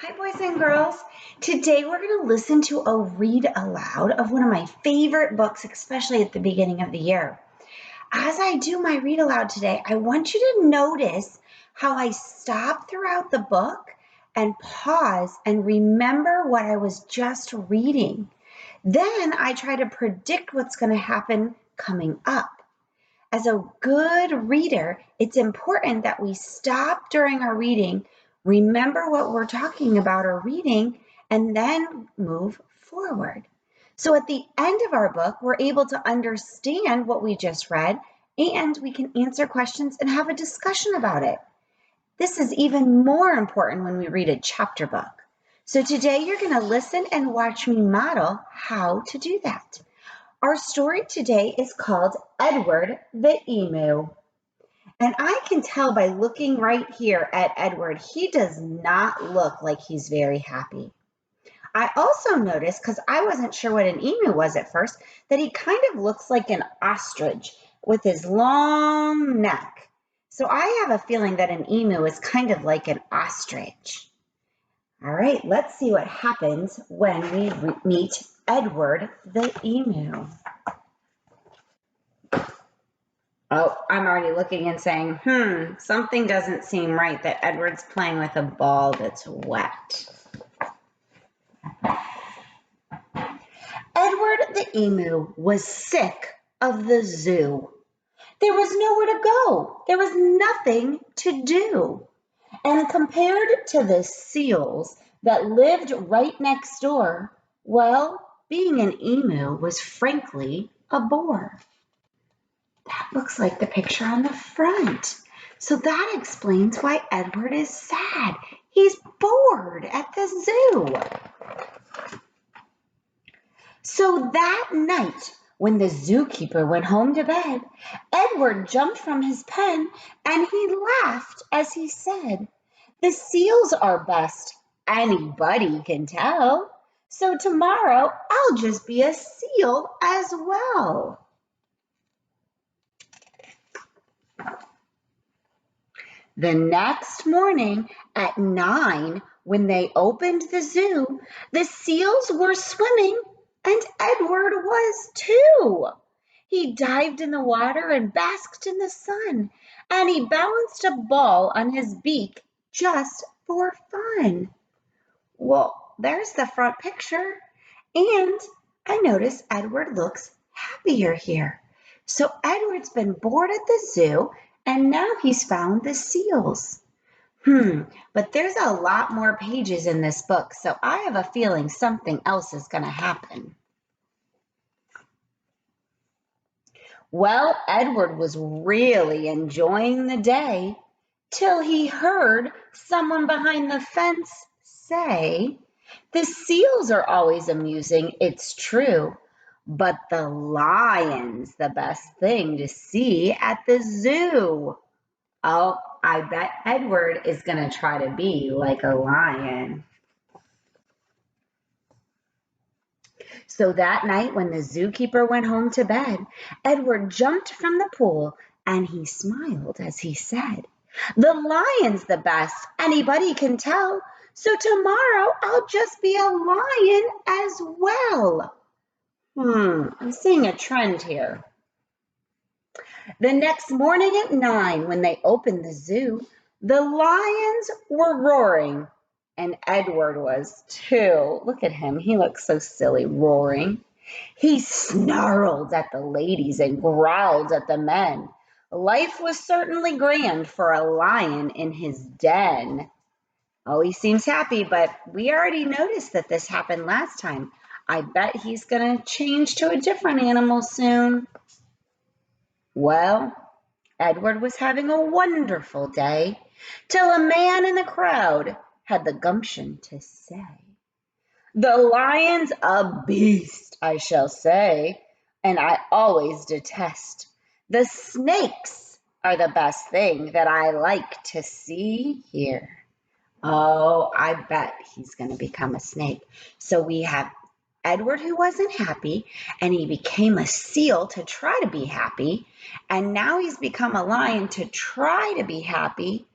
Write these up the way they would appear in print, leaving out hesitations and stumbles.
Hi, boys and girls. Today we're going to listen to a read aloud of one of my favorite books, especially at the beginning of the year. As I do my read aloud today, I want you to notice how I stop throughout the book and pause and remember what I was just reading. Then I try to predict what's going to happen coming up. As a good reader, it's important that we stop during our reading, remember what we're talking about or reading, and then move forward. So at the end of our book, we're able to understand what we just read, and we can answer questions and have a discussion about it. This is even more important when we read a chapter book. So today you're going to listen and watch me model how to do that. Our story today is called Edward the Emu. And I can tell by looking right here at Edward, he does not look like he's very happy. I also noticed, because I wasn't sure what an emu was at first, that he kind of looks like an ostrich with his long neck. So I have a feeling that an emu is kind of like an ostrich. All right, let's see what happens when we meet Edward the Emu. Oh, I'm already looking and saying, something doesn't seem right that Edward's playing with a ball that's wet. Edward the Emu was sick of the zoo. There was nowhere to go. There was nothing to do. And compared to the seals that lived right next door, well, being an emu was frankly a bore. That looks like the picture on the front. So that explains why Edward is sad. He's bored at the zoo. So that night, when the zookeeper went home to bed, Edward jumped from his pen and he laughed as he said, "The seals are best, anybody can tell. So tomorrow I'll just be a seal as well." The next morning at 9, when they opened the zoo, the seals were swimming and Edward was too. He dived in the water and basked in the sun, and he balanced a ball on his beak just for fun. Well, there's the front picture, and I notice Edward looks happier here. So Edward's been bored at the zoo, and now he's found the seals. But there's a lot more pages in this book, so I have a feeling something else is going to happen. Well, Edward was really enjoying the day till he heard someone behind the fence say, "The seals are always amusing, it's true, but the lion's the best thing to see at the zoo." Oh, I bet Edward is going to try to be like a lion. So that night when the zookeeper went home to bed, Edward jumped from the pool and he smiled as he said, "The lion's the best, anybody can tell. So tomorrow I'll just be a lion as well." I'm seeing a trend here. The next morning at 9, when they opened the zoo, the lions were roaring, and Edward was too. Look at him. He looks so silly, roaring. He snarled at the ladies and growled at the men. Life was certainly grand for a lion in his den. Oh, he seems happy, but we already noticed that this happened last time. I bet he's going to change to a different animal soon. Well, Edward was having a wonderful day till a man in the crowd had the gumption to say, "The lion's a beast, I shall say, and I always detest. The snakes are the best thing that I like to see here." Oh, I bet he's going to become a snake. So we have Edward, who wasn't happy, and he became a seal to try to be happy, and now he's become a lion to try to be happy.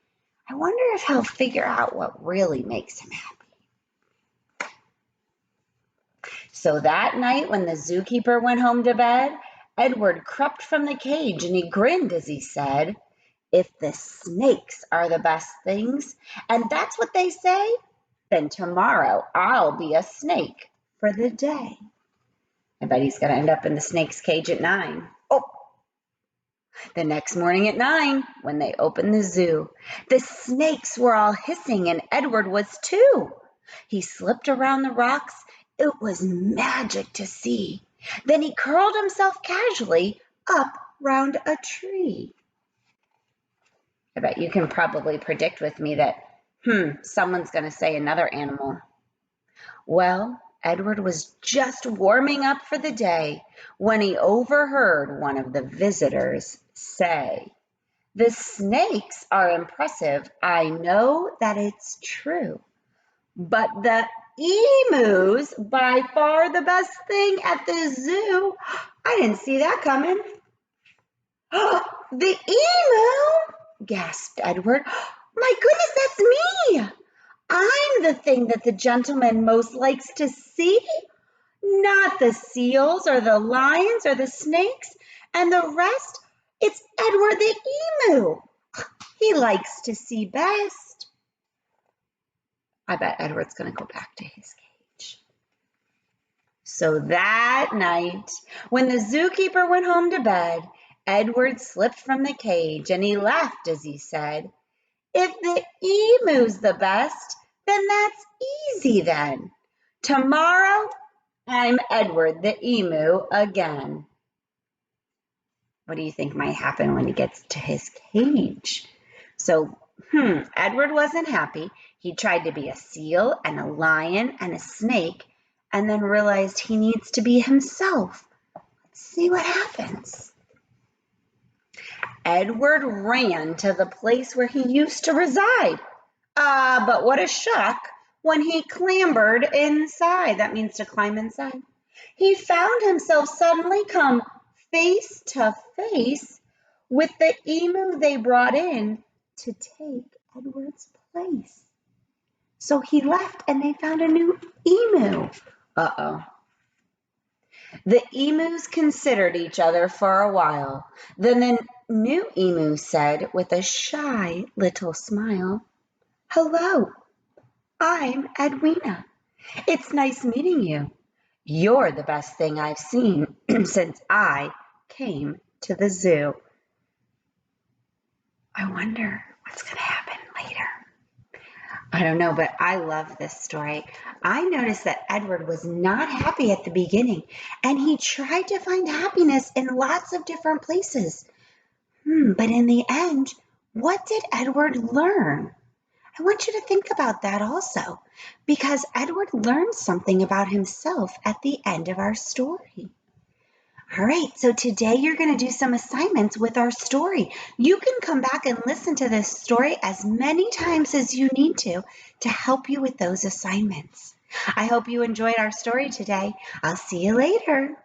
I wonder if he'll figure out what really makes him happy. So that night when the zookeeper went home to bed, Edward crept from the cage and he grinned as he said, "If the snakes are the best things, and that's what they say, then tomorrow I'll be a snake for the day." I bet he's going to end up in the snake's cage at 9. Oh, the next morning at 9, when they opened the zoo, the snakes were all hissing and Edward was too. He slipped around the rocks. It was magic to see. Then he curled himself casually up round a tree. I bet you can probably predict with me that, someone's going to say another animal. Well, Edward was just warming up for the day when he overheard one of the visitors say, "The snakes are impressive. I know that it's true. But the emu's by far the best thing at the zoo." I didn't see that coming. "The emu?" gasped Edward. "My goodness, that's me. I'm the thing that the gentleman most likes to see, not the seals or the lions or the snakes and the rest. It's Edward the emu. He likes to see best." I bet Edward's going to go back to his cage. So that night, when the zookeeper went home to bed, Edward slipped from the cage and he laughed as he said, "If the emu's the best, then that's easy then. Tomorrow, I'm Edward the emu again." What do you think might happen when he gets to his cage? So, Edward wasn't happy. He tried to be a seal and a lion and a snake, and then realized he needs to be himself. Let's see what happens. Edward ran to the place where he used to reside. But what a shock when he clambered inside. That means to climb inside. He found himself suddenly come face to face with the emu they brought in to take Edward's place. So he left and they found a new emu. Uh-oh. The emus considered each other for a while. Then the new emu said with a shy little smile, "Hello, I'm Edwina. It's nice meeting you. You're the best thing I've seen since I came to the zoo." I wonder what's going to happen later. I don't know, but I love this story. I noticed that Edward was not happy at the beginning, and he tried to find happiness in lots of different places. But in the end, what did Edward learn? I want you to think about that also, because Edward learned something about himself at the end of our story. All right, so today you're going to do some assignments with our story. You can come back and listen to this story as many times as you need to help you with those assignments. I hope you enjoyed our story today. I'll see you later.